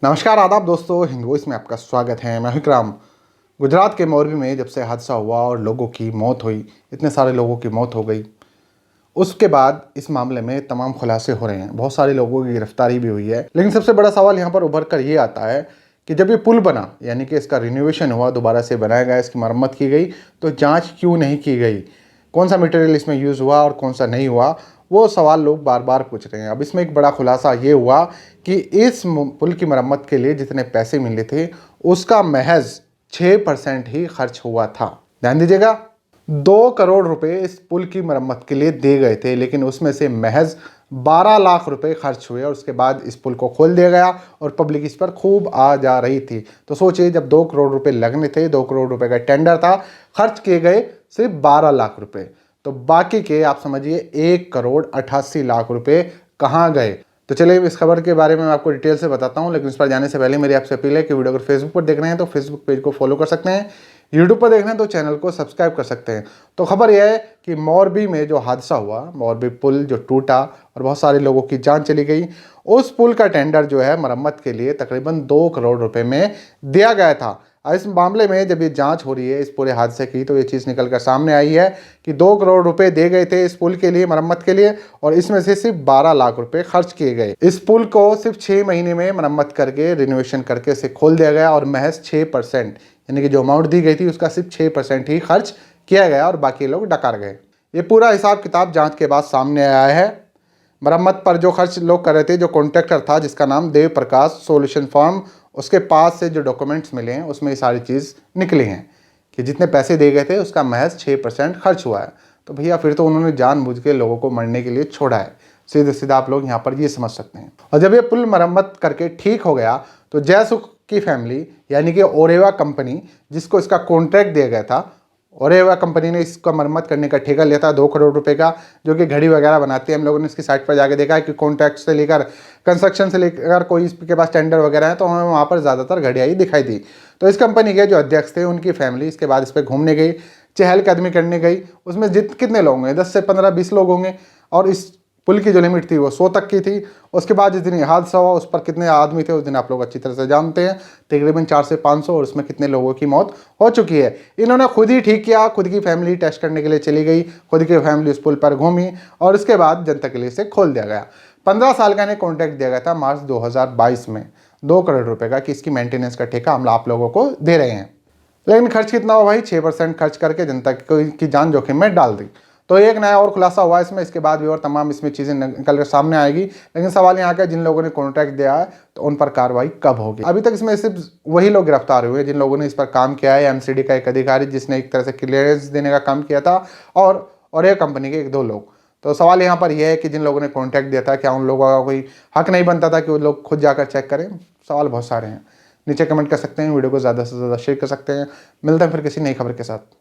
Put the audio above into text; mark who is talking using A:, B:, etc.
A: नमस्कार आदाब दोस्तों, हिंदवॉइस में आपका स्वागत है। मैं विक्रम। गुजरात के मोरबी में जब से हादसा हुआ और लोगों की मौत हुई, इतने सारे लोगों की मौत हो गई, उसके बाद इस मामले में तमाम खुलासे हो रहे हैं। बहुत सारे लोगों की गिरफ्तारी भी हुई है। लेकिन सबसे बड़ा सवाल यहाँ पर उभर कर ये आता है कि जब ये पुल बना, यानी कि इसका रिनोवेशन हुआ, दोबारा से बनाया गया, इसकी मरम्मत की गई, तो जाँच क्यों नहीं की गई? कौन सा मटेरियल इसमें यूज़ हुआ और कौन सा नहीं हुआ, वो सवाल लोग बार बार पूछ रहे हैं। अब इसमें एक बड़ा खुलासा ये हुआ कि इस पुल की मरम्मत के लिए जितने पैसे मिले थे, उसका महज 6% ही खर्च हुआ था। ध्यान दीजिएगा, 2 करोड़ रुपए इस पुल की मरम्मत के लिए दिए गए थे, लेकिन उसमें से महज 12 लाख रुपए खर्च हुए और उसके बाद इस पुल को खोल दिया गया और पब्लिक इस पर खूब आ जा रही थी। तो सोचिए, जब 2 करोड़ रुपए लगने थे, 2 करोड़ रुपए का टेंडर था, खर्च किए गए सिर्फ 12 लाख रुपए, तो बाकी के आप समझिए 1 करोड़ 88 लाख रुपए कहाँ गए? तो चलिए इस खबर के बारे में मैं आपको डिटेल से बताता हूं, लेकिन इस पर जाने से पहले मेरी आपसे अपील है कि वीडियो अगर फेसबुक पर देख रहे हैं तो फेसबुक पेज को फॉलो कर सकते हैं, यूट्यूब पर देख रहे हैं तो चैनल को सब्सक्राइब कर सकते हैं। तो खबर यह है कि मोरबी में जो हादसा हुआ, मोरबी पुल जो टूटा और बहुत सारे लोगों की जान चली गई, उस पुल का टेंडर जो है मरम्मत के लिए तकरीबन 2 करोड़ रुपए में दिया गया था। इस मामले में जब ये जांच हो रही है इस पूरे हादसे की, तो ये चीज़ निकल कर सामने आई है कि 2 करोड़ रुपए दिए गए थे इस पुल के लिए, मरम्मत के लिए, और इसमें से सिर्फ 12 लाख रुपए खर्च किए गए। इस पुल को सिर्फ 6 महीने में मरम्मत करके, रिनोवेशन करके इसे खोल दिया गया और महज 6%, यानी कि जो अमाउंट दी गई थी उसका सिर्फ 6% ही खर्च किया गया और बाकी लोग डकार गए। ये पूरा हिसाब किताब जाँच के बाद सामने आया है। मरम्मत पर जो खर्च लोग कर रहे थे, जो कॉन्ट्रैक्टर था जिसका नाम देव प्रकाश सॉल्यूशन फर्म, उसके पास से जो डॉक्यूमेंट्स मिले हैं उसमें ये सारी चीज़ निकली हैं कि जितने पैसे दिए गए थे उसका महज 6% खर्च हुआ है। तो भैया फिर तो उन्होंने जानबूझ के लोगों को मरने के लिए छोड़ा है। सीधे सीधा आप लोग यहाँ पर ये समझ सकते हैं। और जब ये पुल मरम्मत करके ठीक हो गया तो जयसुख की फैमिली, यानी कि ओरेवा कंपनी जिसको इसका कॉन्ट्रैक्ट दिया गया था, ओरेवा कंपनी ने इसका मरम्मत करने का ठेका लिया था 2 करोड़ रुपए का, जो कि घड़ी वगैरह बनाती है। हम लोगों ने इसकी साइट पर जाके देखा है कि कॉन्ट्रैक्ट से लेकर कंस्ट्रक्शन से लेकर कोई इसके पास टेंडर वगैरह है तो हमें वहाँ पर ज़्यादातर घड़ियाँ ही दिखाई दी। तो इस कंपनी के जो अध्यक्ष थे, उनकी फैमिली इसके बाद इस पर घूमने गई, चहलकदमी करने गई। उसमें कितने लोग होंगे, 10 से 15-20 लोग होंगे, और इस पुल की जो लिमिट थी वो 100 तक की थी। उसके बाद जिस दिन हादसा हुआ उस पर कितने आदमी थे उस दिन आप लोग अच्छी तरह से जानते हैं, तकरीबन 4 से 500, और उसमें कितने लोगों की मौत हो चुकी है। इन्होंने खुद ही ठीक किया, खुद की फैमिली टेस्ट करने के लिए चली गई, खुद की फैमिली उस पुल पर घूमी और उसके बाद जनता के लिए इसे खोल दिया गया। 15 साल का इन्हें कॉन्ट्रैक्ट दिया गया था मार्च 2022 में 2 करोड़ रुपए का, कि इसकी मेंटेनेंस का ठेका हम आप लोगों को दे रहे हैं। लेकिन खर्च कितना हुआ भाई? 6% खर्च करके जनता की जान जोखिम में डाल दी। तो एक नया और खुलासा हुआ इसमें, इसके बाद भी और तमाम इसमें चीज़ें निकल कर सामने आएगी। लेकिन सवाल यहाँ का, जिन लोगों ने कॉन्ट्रैक्ट दिया है तो उन पर कार्रवाई कब होगी? अभी तक इसमें सिर्फ वही लोग गिरफ्तार हुए जिन लोगों ने इस पर काम किया है। एमसीडी का एक अधिकारी जिसने एक तरह से क्लियरेंस देने का काम किया था, और एक कंपनी के 1-2 लोग। तो सवाल यहाँ पर यह है कि जिन लोगों ने कॉन्ट्रैक्ट दिया था, क्या उन लोगों का कोई हक नहीं बनता था कि वो लोग खुद जाकर चेक करें? सवाल बहुत सारे हैं। नीचे कमेंट कर सकते हैं, वीडियो को ज़्यादा से ज़्यादा शेयर कर सकते हैं। मिलते हैं फिर किसी नई खबर के साथ।